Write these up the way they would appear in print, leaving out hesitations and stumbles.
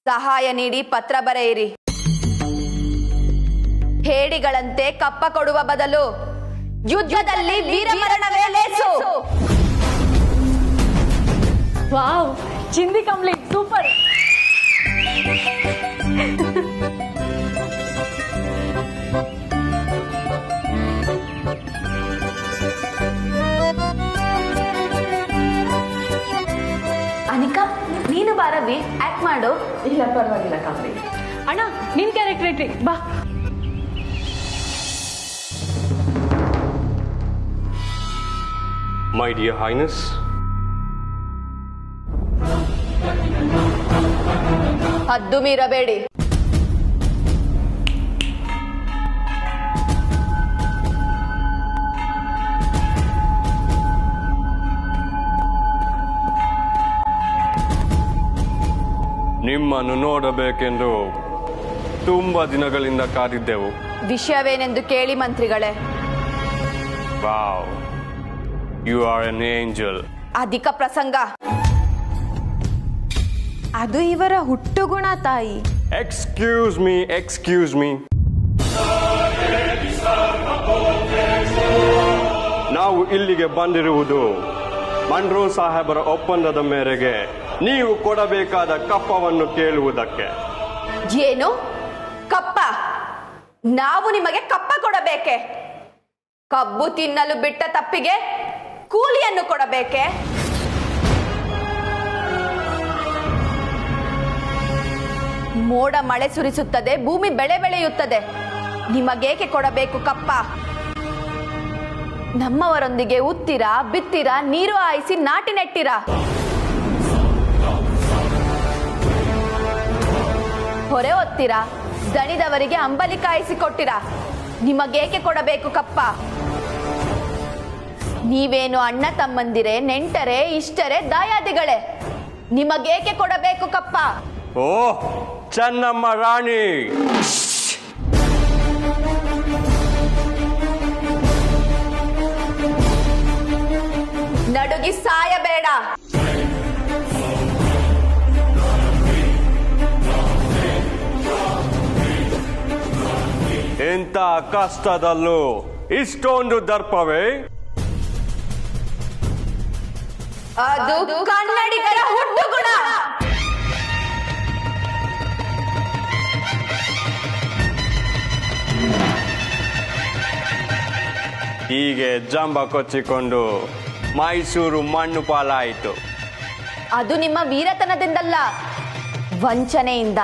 ಸಹಾಯ ನೀಡಿ ಪತ್ರ ಬರೆಯಿರಿ. ಹೇಡಿಗಳಂತೆ ಕಪ್ಪ ಕೊಡುವ ಬದಲು ಯುದ್ಧದಲ್ಲಿ ವೀರಮರಣವೇ ಲೇಸು. ವಾವ್, ಚಿಂದಿ ಕಂಪ್ಲೀಟ್, ಸೂಪರ್. ಅನಿಕಾ, ನೀನು ಬಾರವಿ, ಆಕ್ಟ್ ಮಾಡು. ಇಲ್ಲ ಪರವಾಗಿಲ್ಲ ಕಾವ್ರಿ. ಅಣ್ಣ, ನಿನ್ ಕ್ಯಾರೆಕ್ಟರ್ ಬಾ. My dear Highness, ಹದ್ದು ಮೀರಬೇಡಿ. ನಿಮ್ಮನ್ನು ನೋಡಬೇಕೆಂದು ತುಂಬಾ ದಿನಗಳಿಂದ ಕಾದಿದ್ದೆವು. ವಿಷಯವೇನೆಂದು ಕೇಳಿ ಮಂತ್ರಿಗಳೇ. Wow, you are an angel. ಅಧಿಕ ಪ್ರಸಂಗ. ಅದು ಇವರ ಹುಟ್ಟುಗುಣ ತಾಯಿ. Excuse me. ನಾವು ಇಲ್ಲಿಗೆ ಬಂದಿರುವುದು ಮನ್ರೋ ಸಾಹೇಬರ ಒಪ್ಪಂದದ ಮೇರೆಗೆ ನೀವು ಕೊಡಬೇಕಾದ ಕಪ್ಪವನ್ನು ಕೇಳುವುದಕ್ಕೆ. ಏನು ಕಪ್ಪ? ನಾವು ನಿಮಗೆ ಕಪ್ಪ ಕೊಡಬೇಕೆ? ಕಬ್ಬು ತಿನ್ನಲು ಬಿಟ್ಟ ತಪ್ಪಿಗೆ ಕೂಲಿಯನ್ನು ಕೊಡಬೇಕೆ? ಮೋಡ ಮಳೆ ಸುರಿಸುತ್ತದೆ, ಭೂಮಿ ಬೆಳೆ ಬೆಳೆಯುತ್ತದೆ. ನಿಮಗೇಕೆ ಕೊಡಬೇಕು ಕಪ್ಪ? ನಮ್ಮವರೊಂದಿಗೆ ಉತ್ತಿರ, ಬಿತ್ತಿರ, ನೀರು ಹಾಯಿಸಿ ನಾಟಿ ನೆಟ್ಟಿರ. ಹೊರೆ ಹೊತ್ತಿರ, ದಣಿದವರಿಗೆ ಅಂಬಲಿ ಕಾಯಿಸಿ ಕೊಟ್ಟಿರ. ನಿಮಗೇಕೆ ಕೊಡಬೇಕು ಕಪ್ಪ? ನೀವೇನು ಅಣ್ಣ ತಮ್ಮಂದಿರೇ, ನೆಂಟರೇ, ಇಷ್ಟರೇ, ದಾಯಾದಿಗಳೇ? ನಿಮಗೇಕೆ ಕೊಡಬೇಕು ಕಪ್ಪ? ಓ ಚೆನ್ನಮ್ಮ ರಾಣಿ, ನಡುಗಿ ಸಾಯಬೇಡ. ಎಂತ ಕಷ್ಟದಲ್ಲೂ ಇಷ್ಟೊಂದು ದರ್ಪವೇ? ಅದು ಕನ್ನಡಿಗರ ಹುಟ್ಟುಗುಣ. ಹೀಗೆ ಜಂಬ ಕೊಚ್ಚಿಕೊಂಡು ಮೈಸೂರು ಮಣ್ಣು ಪಾಲಾಯಿತು. ಅದು ನಿಮ್ಮ ವೀರತನದಿಂದಲ್ಲ, ವಂಚನೆಯಿಂದ.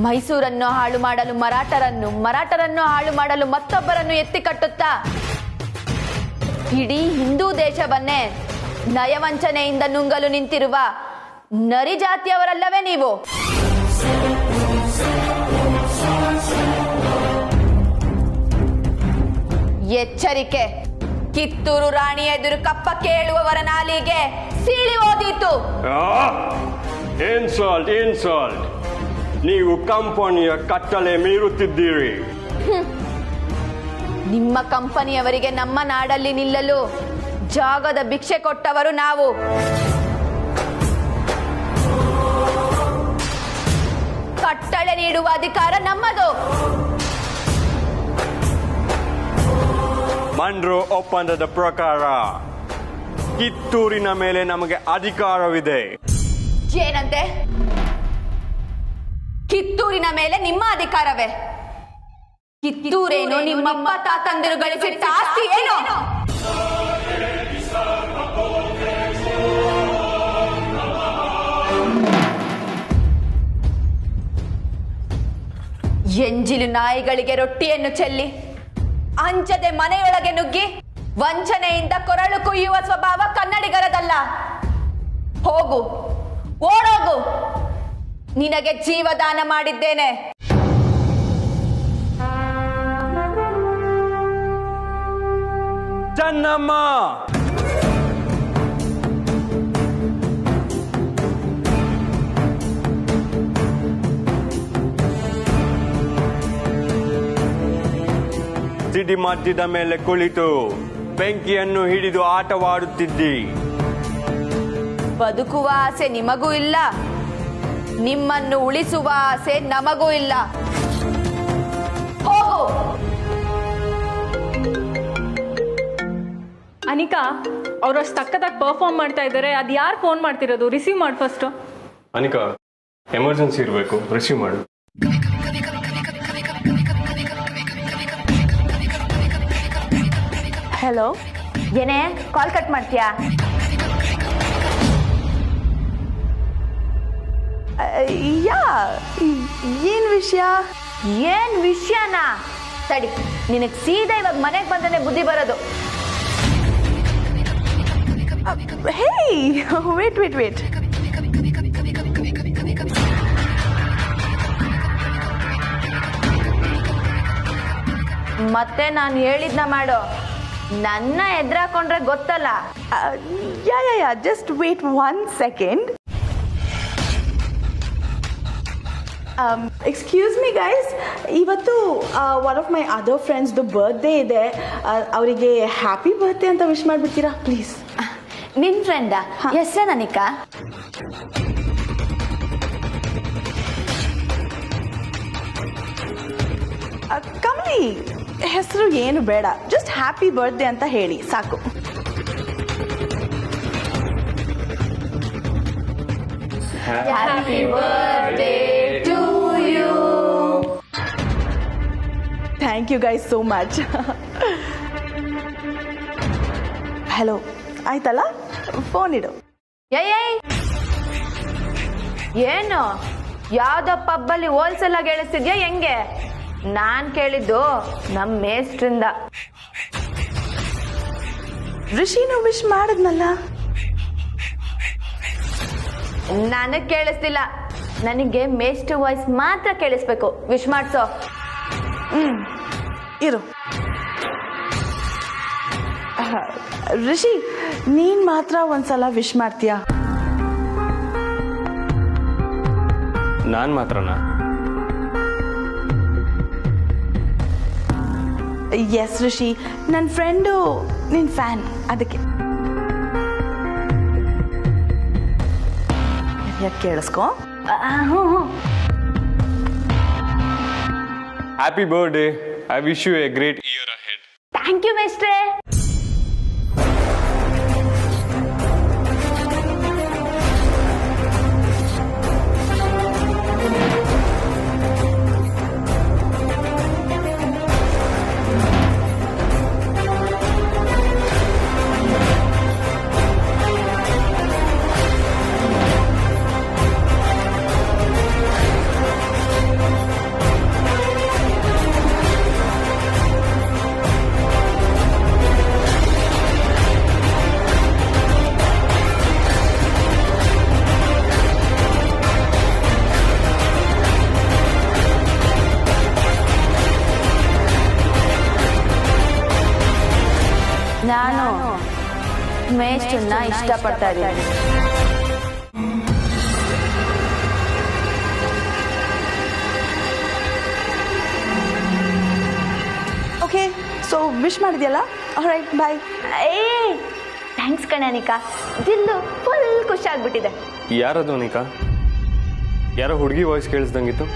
ಮೈಸೂರನ್ನು ಹಾಳು ಮಾಡಲು ಮರಾಠರನ್ನು, ಮರಾಠರನ್ನು ಹಾಳು ಮಾಡಲು ಮತ್ತೊಬ್ಬರನ್ನು ಎತ್ತಿಕಟ್ಟುತ್ತಾ ಇಡೀ ಹಿಂದೂ ದೇಶವನ್ನೇ ನಯವಂಚನೆಯಿಂದ ನುಂಗಲು ನಿಂತಿರುವ ನರಿ ಜಾತಿಯವರಲ್ಲವೇ ನೀವು? ಎಚ್ಚರಿಕೆ! ಕಿತ್ತೂರು ರಾಣಿ ಎದುರು ಕಪ್ಪ ಕೇಳುವವರ ನಾಲಿಗೆ ಸೀಳಿ ಓದೀತು. ಇನ್ಸಲ್ಟ್. ನೀವು ಕಂಪನಿಯ ಕಟ್ಟಳೆ ಮೀರುತ್ತಿದ್ದೀರಿ. ನಿಮ್ಮ ಕಂಪನಿಯವರಿಗೆ ನಮ್ಮ ನಾಡಲ್ಲಿ ನಿಲ್ಲಲು ಜಾಗದ ಭಿಕ್ಷೆ ಕೊಟ್ಟವರು ನಾವು. ಕಟ್ಟಳೆ ನೀಡುವ ಅಧಿಕಾರ ನಮ್ಮದು. ಮನ್ರೋ ಒಪ್ಪಂದದ ಪ್ರಕಾರ ಕಿತ್ತೂರಿನ ಮೇಲೆ ನಮಗೆ ಅಧಿಕಾರವಿದೆ. ಏನಂತೆ? ಕಿತ್ತೂರಿನ ಮೇಲೆ ನಿಮ್ಮ ಅಧಿಕಾರವೇ? ಕಿತ್ತೂರೇನು ನಿಮ್ಮಪ್ಪ ತಾತಂದಿರು ಗಳಿಸಿಟ್ಟ ಆಸ್ತಿ ಏನು? ಎಂಜಿಲು ನಾಯಿಗಳಿಗೆ ರೊಟ್ಟಿಯನ್ನು ಚೆಲ್ಲಿ ಅಂಜದೆ ಮನೆಯೊಳಗೆ ನುಗ್ಗಿ ವಂಚನೆಯಿಂದ ಕೊರಳು ಕುಯ್ಯುವ ಸ್ವಭಾವ ಕನ್ನಡಿಗರದಲ್ಲ. ಹೋಗು, ಓಡೋಗು. ನಿನಗೆ ಜೀವದಾನ ಮಾಡಿದ್ದೇನೆ. ಚೆನ್ನಮ್ಮ, ಸಿಡಿ ಮಧ್ಯದ ಮೇಲೆ ಕುಳಿತು ಬೆಂಕಿಯನ್ನು ಹಿಡಿದು ಆಟವಾಡುತ್ತಿದ್ದಿ. ಬದುಕುವ ಆಸೆ ನಿಮಗೂ ಇಲ್ಲ, ನಿಮ್ಮನ್ನು ಉಳಿಸುವ ಆಸೆ ನಮಗೂ ಇಲ್ಲ. ಹೋಗು. ಅನಿಕಾ, ಅವ್ರಷ್ಟು ಸಕ್ಕತ್ತಾಗಿ ಪರ್ಫಾರ್ಮ್ ಮಾಡ್ತಾ ಇದ್ದಾರೆ. ಅದು ಯಾರು ಫೋನ್ ಮಾಡ್ತಿರೋದು? ರಿಸೀವ್ ಮಾಡಿ ಫಸ್ಟ್. ಅನಿಕಾ, ಎಮರ್ಜೆನ್ಸಿ ಇರಬೇಕು, ರಿಸೀವ್ ಮಾಡು. ಹಲೋ. ಏನೇ ಕಾಲ್ ಕಟ್ ಮಾಡ್ತೀಯಾ? ಯಾ ಏನ್ ವಿಷಯ? ಏನ್ ವಿಷಯನಾ? ತಡಿ, ನಿನಗ್ ಸೀದಾ ಇವಾಗ ಮನೆಗೆ ಬಂದ್ರೆ ಬುದ್ಧಿ ಬರೋದು. ಹೇ, ವೇಟ್ ವೇಟ್ ವೇಟ್. ಮತ್ತೆ ನಾನು ಹೇಳಿದ್ನ ಮಾಡು. ನನ್ನ ಎದುರಾಕೊಂಡ್ರೆ ಗೊತ್ತಲ್ಲ. Yeah just wait 1 second. Excuse me guys, ಇವತ್ತು ಒನ್ ಆಫ್ ಮೈ ಅದರ್ ಫ್ರೆಂಡ್ಸ್ದು ಬರ್ತ್ಡೇ ಇದೆ. ಅವರಿಗೆ ಹ್ಯಾಪಿ ಬರ್ತ್ಡೇ ಅಂತ ವಿಶ್ ಮಾಡಿಬಿಡ್ತೀರಾ ಪ್ಲೀಸ್? ನಿನ್ ಫ್ರೆಂಡ ಹೆಸ್ರ ನನಿಕಾ? ಕಮಲಿ, ಹೆಸರು ಏನು ಬೇಡ, ಜಸ್ಟ್ ಹ್ಯಾಪಿ ಬರ್ತ್ಡೇ ಅಂತ ಹೇಳಿ ಸಾಕು. Happy birthday to you. Thank you guys so much. Hello, ಆಯ್ತಲ್ಲ? ಫೋನ್ ಇಡು. ಏಯ್, ಏನು ಯಾವ್ದೋ ಪಬ್ಬಲ್ಲಿ ಹೋಲ್ಸೇಲ್ ಆಗಿ ಹೇಳಿಸ್ತಿದ್ಯಾ ಹೆಂಗೆ? ನಾನ್ ಕೇಳಿದ್ದು ನಮ್ಮ ಮೇಸ್ಟ್ರಿಂದ. ಋಷಿನು ವಿಶ್ ಮಾಡಿದ್ನಲ್ಲ. ನನಗ್ ಕೇಳಿಸ್ತಿಲ್ಲ, ನನಗೆ ಮೇಸ್ಟ್ ವಾಯ್ಸ್ ಮಾತ್ರ ಕೇಳಿಸ್ಬೇಕು. ವಿಶ್ ಮಾಡ್ಸೋ. ಇರು. ಋಷಿ, ನೀನ್ ಮಾತ್ರ ಒಂದ್ಸಲ ವಿಶ್ ಮಾಡ್ತೀಯಾ? ನಾನ್ ಮಾತ್ರನಾ? ಎಸ್ ಋಷಿ, ನನ್ನ ಫ್ರೆಂಡು ನಿನ್ ಫ್ಯಾನ್, ಅದಕ್ಕೆ. ಕೇಳಿಸ್ಕೊ. Happy birthday. I wish you a great year ahead. Thank you ಮೇಸ್ಟ್ರೇ. ನಾನು ಮೇಸ್ಟನ್ನ ಇಷ್ಟಪಡ್ತಾ ಇದ್ದೀನಿ. ಓಕೆ, ಸೊ ವಿಶ್ ಮಾಡಿದ್ಯಲ್ಲ, ರೈಟ್, ಬಾಯ್. ಥ್ಯಾಂಕ್ಸ್ ಕಣನಿಕಾ, ದಿಲ್ಲು ಫುಲ್ ಖುಷಿ ಆಗ್ಬಿಟ್ಟಿದೆ. ಯಾರದು ಅನಿಕಾ? ಯಾರೋ ಹುಡುಗಿ ವಾಯ್ಸ್ ಕೇಳಿಸ್ದಂಗಿತ್ತು.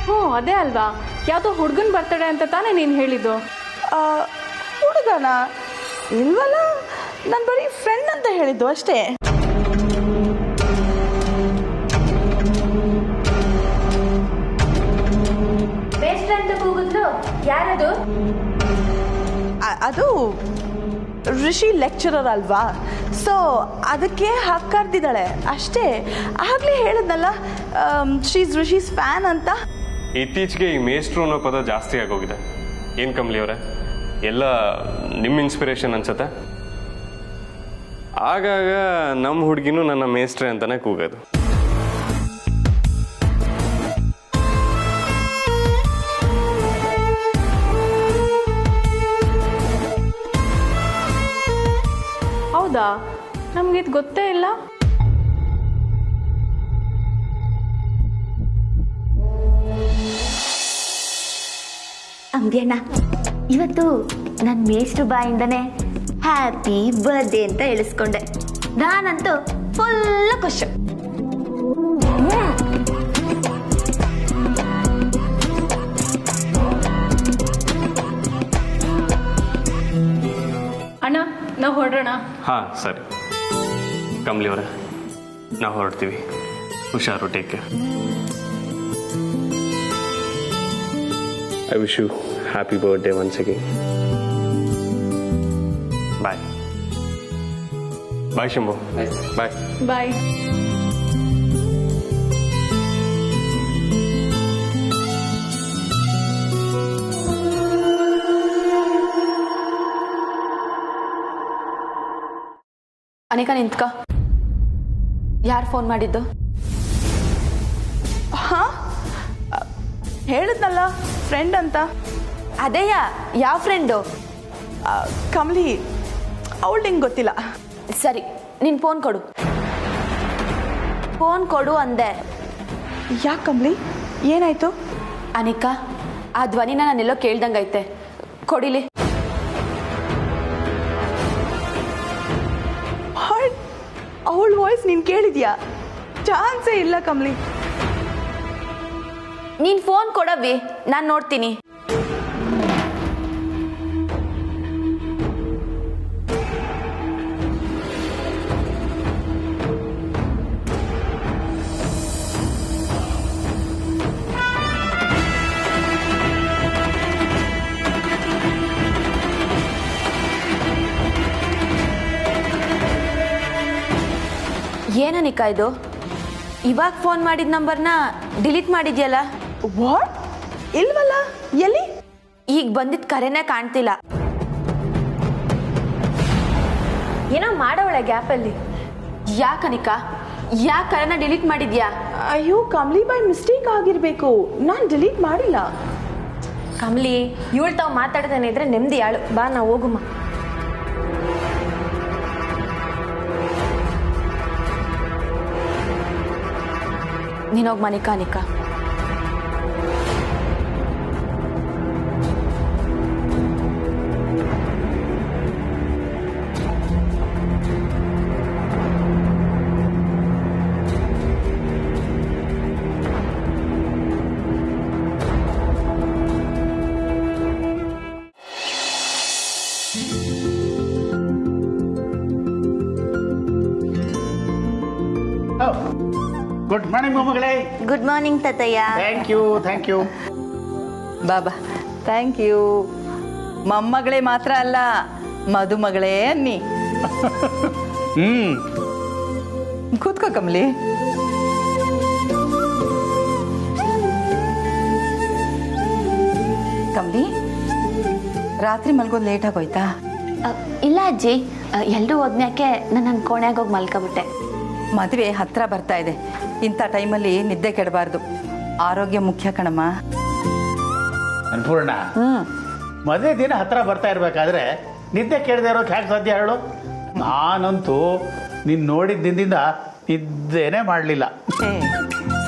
ಹ್ಞೂ, ಅದೇ ಅಲ್ವಾ, ಯಾವುದೋ ಹುಡುಗನ್ ಬರ್ತಡೆ ಅಂತ ತಾನೇ ನೀನು ಹೇಳಿದ್ದು. ಹುಡುಗನ ಇಲ್ವಲ್ಲ, ನಾನು ಬರೀ ಫ್ರೆಂಡ್ ಅಂತ ಹೇಳಿದ್ದು ಅಷ್ಟೇ. ಬೆಸ್ಟ್ ಅಂತ ಕೂಗಿದ್ಲು. ಯಾರದು? ಅದು ಋಷಿ ಲೆಕ್ಚರರ್ ಅಲ್ವಾ, ಸೊ ಅದಕ್ಕೆ ಕರ್ದಿದ್ದಾಳೆ ಅಷ್ಟೇ. ಆಗ್ಲೇ ಹೇಳಿದ್ನಲ್ಲ, ಶೀಸ್ ಋಷಿಸ್ ಫ್ಯಾನ್ ಅಂತ. ಇತ್ತೀಚೆಗೆ ಈ ಮೇಸ್ಟ್ರು ಅನ್ನೋ ಪದ ಜಾಸ್ತಿ ಆಗೋಗಿದೆ. ಏನು ಕಮಲಿ ಅವರೇ, ಎಲ್ಲ ನಿಮ್ಮ ಇನ್ಸ್ಪಿರೇಷನ್ ಅನ್ಸತ್ತೆ? ಆಗಾಗ ನಮ್ಮ ಹುಡುಗಿನೂ ನನ್ನ ಮೇಸ್ಟ್ರೆ ಅಂತಾನೆ ಕೂಗೋದು. ಹೌದಾ? ನಮಗಿದು ಗೊತ್ತೇ ಇಲ್ಲ. ಅಂಬ್ಯಣ್ಣ, ಇವತ್ತು ನನ್ನ ಮೇಷ್ಟ್ರು ಬಾಯಿಂದನೇ ಹ್ಯಾಪಿ ಬರ್ಡೇ ಅಂತ ಹೇಳಿಸ್ಕೊಂಡೆ. ನಾನಂತೂ ಫುಲ್ ಖುಷಿ. ಅಣ್ಣ ನಾವು ಹೊರಡೋಣ. ಹಾಂ ಸರಿ ಕಮಲಿ ಅವರೇ, ನಾವು ಹೊರಡ್ತೀವಿ. ಹುಷಾರು, take care. I wish you happy birthday once again. Bye bye Shambhu. Bye bye. Anika ನಿಂತ್ಕ. ಯಾರು ಫೋನ್ ಮಾಡಿದ್ದು? ಹಾ, ಹೇಳಿದ್ನಲ್ಲ ಫ್ರೆಂಡ್ ಅಂತ. ಅದೇಯ, ಯಾವ ಫ್ರೆಂಡು? ಕಮಲಿ, ಅವಳು ನಿಂಗೆ ಗೊತ್ತಿಲ್ಲ. ಸರಿ, ನಿನ್ ಫೋನ್ ಕೊಡು. ಫೋನ್ ಕೊಡು ಅಂದೆ. ಯಾಕೆ ಕಮಲಿ, ಏನಾಯ್ತು? ಅನಿಕಾ, ಆ ಧ್ವನಿನ ನಾನೆಲ್ಲೋ ಕೇಳ್ದಂಗೈತೆ. ಕೊಡಿಲಿ. ಅವಳ ವಾಯ್ಸ್ ನೀನು ಕೇಳಿದ್ಯಾ? ಚಾನ್ಸೇ ಇಲ್ಲ ಕಮಲಿ. ನೀನ್ ಫೋನ್ ಕೊಡವಿ, ನಾನು ನೋಡ್ತೀನಿ. ಏನನಿಕಾ ಇದು? ಇವಾಗ ಫೋನ್ ಮಾಡಿದ ನಂಬರ್ನ ಡಿಲೀಟ್ ಮಾಡಿದ್ಯಲ್ಲ? ವಾಟ್? ಇಲ್ವಲ್ಲ, ಎಲ್ಲಿ? ಈಗ ಬಂದಿದ್ದ ಕರೆನೇ ಕಾಣ್ತಿಲ್ಲ. ಏನೋ ಮಾಡೋಳೆ ಗ್ಯಾಪಲ್ಲಿ. ಯಾಕನಿಕಾ, ಯಾಕೆ ಕರೆನ ಡಿಲೀಟ್ ಮಾಡಿದ್ಯಾ? ಅಯ್ಯೋ ಕಮಲಿ, ಬೈ ಮಿಸ್ಟೇಕ್ ಆಗಿರ್ಬೇಕು. ನಾನು ಡಿಲೀಟ್ ಮಾಡಿಲ್ಲ. ಕಮಲಿ, ಇವಳು ತಾವು ಮಾತಾಡ್ತಾನೆ ಇದ್ರೆ ನೆಮ್ಮದಿ ಯಾಳು. ಬಾ ನಾವು ಹೋಗುಮ್ಮ. ನೀನೋಗ್ ಮನಿಕಾ. ಅನಿಕಾ, ಗುಡ್ ಮಾರ್ನಿಂಗ್ ಮೊಮ್ಮಗಳೇ. ಗುಡ್ ಮಾರ್ನಿಂಗ್ ತಾತಯ್ಯ. Thank you. ಬಾಬಾ, ಥ್ಯಾಂಕ್ ಯು. ಮೊಮ್ಮಗಳೇ ಮಾತ್ರ ಅಲ್ಲ, ಮದುಮಗಳೇ ಅನ್ನಿ. ಕೂತ್ಕೋ ಕಮಲಿ. ಕಮಲಿ, ರಾತ್ರಿ ಮಲ್ಗೋದು ಲೇಟ್ ಆಗೋಯ್ತಾ? ಇಲ್ಲ ಅಜ್ಜಿ, ಎಲ್ಲರೂ ಹೋದ್ಮ್ಯಾಕೆ ನಾನು ಕೋಣೆಗೆ ಹೋಗಿ ಮಲ್ಕೊಬಿಟ್ಟೆ. ಮದುವೆ ಹತ್ರ ಬರ್ತಾ ಇದೆ. ಇಂಥ ಟೈಮಲ್ಲಿ ನಿದ್ದೆ ಕೆಡಬಾರ್ದು. ಆರೋಗ್ಯ ಮುಖ್ಯ ಕಣಮ್ಮ. ಅನ್ಪೂರ್ಣ, ಮದುವೆ ದಿನ ಹತ್ರ ಬರ್ತಾ ಇರ್ಬೇಕಾದ್ರೆ ನಿದ್ದೆ ಕೇಳದೆ ಇರೋಕೆ ಹ್ಯಾಕ್ ಸಾಧ್ಯ ಹೇಳು? ನಾನಂತೂ ನೀನು ನೋಡಿದ ದಿನದಿಂದ ನಿದ್ದೆನೇ ಮಾಡಲಿಲ್ಲ.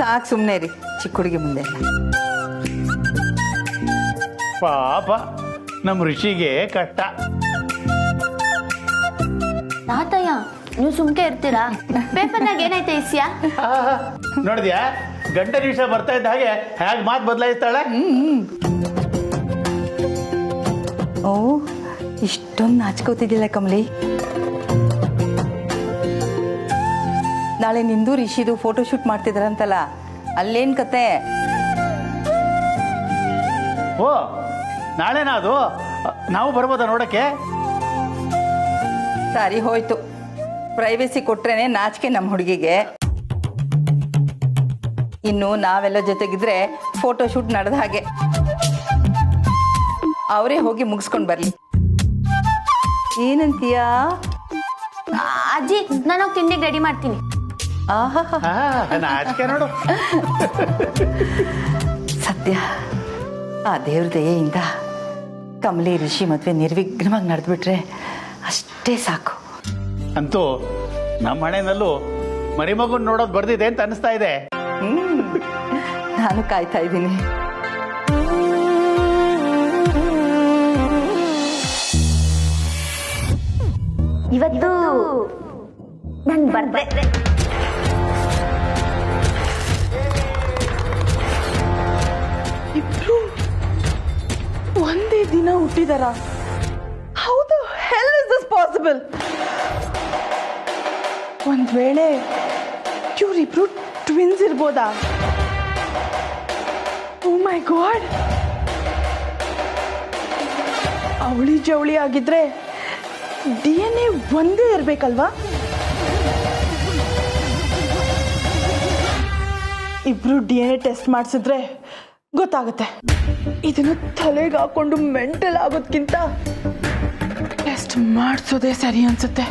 ಸಾಕು, ಸುಮ್ಮನೆ ರೀ, ಚಿಕ್ಕ ಹುಡುಗಿ ಮುಂದೆ. ಪಾಪ ನಮ್ಮ ಋಷಿಗೆ ಕಷ್ಟ. ತಾತಯ್ಯ, ನೀವು ಸುಮ್ಕೆ ಇರ್ತೀರಾ? ಪೇಪರ್ನಾಗ ಏನೈತೆ ಇಸ್ಯಾ? ನೋಡಿದ್ಯಾ, ಗಂಟೆ ನಿಮಿಷ ಬರ್ತಾ ಇದ್ದ ಹಾಗೆ ಹೇಗೆ ಮಾತು ಬದಲಾಯಿಸ್ತಾಳೆ. ಓ, ಇಷ್ಟೊಂದು ನಾಚ್ಕೋತಿದ್ದಿಲ್ಲ ಕಮಲಿ. ನಾಳೆ ನಿಂದು ರಿಷಿದು ಫೋಟೋ ಶೂಟ್ ಮಾಡ್ತಿದ್ರಂತಲ್ಲ, ಅಲ್ಲೇನ್ ಕತೆ? ಓ, ನಾಳೆನಾ ಅದು? ನಾವು ಬರ್ಬೋದಾ ನೋಡಕ್ಕೆ? ಸರಿ ಹೋಯ್ತು. ಪ್ರೈವೇಸಿ ಕೊಟ್ರೇನೆ ನಾಚಿಕೆ ನಮ್ಮ ಹುಡುಗಿಗೆ. ಇನ್ನು ನಾವೆಲ್ಲ ಜೊತೆಗಿದ್ರೆ ಫೋಟೋ ಶೂಟ್ ನಡೆದ ಹಾಗೆ. ಅವರೇ ಹೋಗಿ ಮುಗಿಸ್ಕೊಂಡು ಬರ್ಲಿ. ಏನಂತೀಯಾ? ಅಜ್ಜಿ, ನಾನು ಹೋಗಿ ತಿಂಡಿಗೆ ರೆಡಿ ಮಾಡ್ತೀನಿ. ಆಹಾ, ನಾಚಿಕೆ ನೋಡು. ಸತ್ಯ, ಆ ದೇವ್ರ ದಯೆಯಿಂದ ಕಮಲಿ ಋಷಿ ಮದುವೆ ನಿರ್ವಿಘ್ನವಾಗಿ ನಡೆದ್ಬಿಟ್ರೆ ಅಷ್ಟೇ ಸಾಕು. ಅಂತೂ ನಮ್ಮ ಮನೆಯಲ್ಲೂ ಮರಿಮಗುನ್ ನೋಡೋದು ಬರ್ದಿದೆ ಅಂತ ಅನಿಸ್ತಾ ಇದೆ. ನಾನು ಕಾಯ್ತಾ ಇದ್ದೀನಿ. ಇವತ್ತು ನನ್ ಬರ್ತ್ಡೇ. ಇಬ್ರು ಒಂದೇ ದಿನ ಹುಟ್ಟಿದಾರ? How the hell is this possible? ಒಂದ್ ವೇಳೆ ಇವರಿಬ್ರು ಟ್ವಿನ್ಸ್ ಇರ್ಬೋದಾ? ಓ ಮೈ ಗಾಡ್, ಅವಳಿ ಜವಳಿ ಆಗಿದ್ರೆ DNA ಒಂದೇ ಇರ್ಬೇಕಲ್ವಾ? ಇಬ್ರು DNA ಟೆಸ್ಟ್ ಮಾಡಿಸಿದ್ರೆ ಗೊತ್ತಾಗುತ್ತೆ. ಇದನ್ನು ತಲೆಗೆ ಹಾಕೊಂಡು ಮೆಂಟಲ್ ಆಗೋದ್ಕಿಂತ ಟೆಸ್ಟ್ ಮಾಡಿಸೋದೇ ಸರಿ ಅನ್ಸುತ್ತೆ.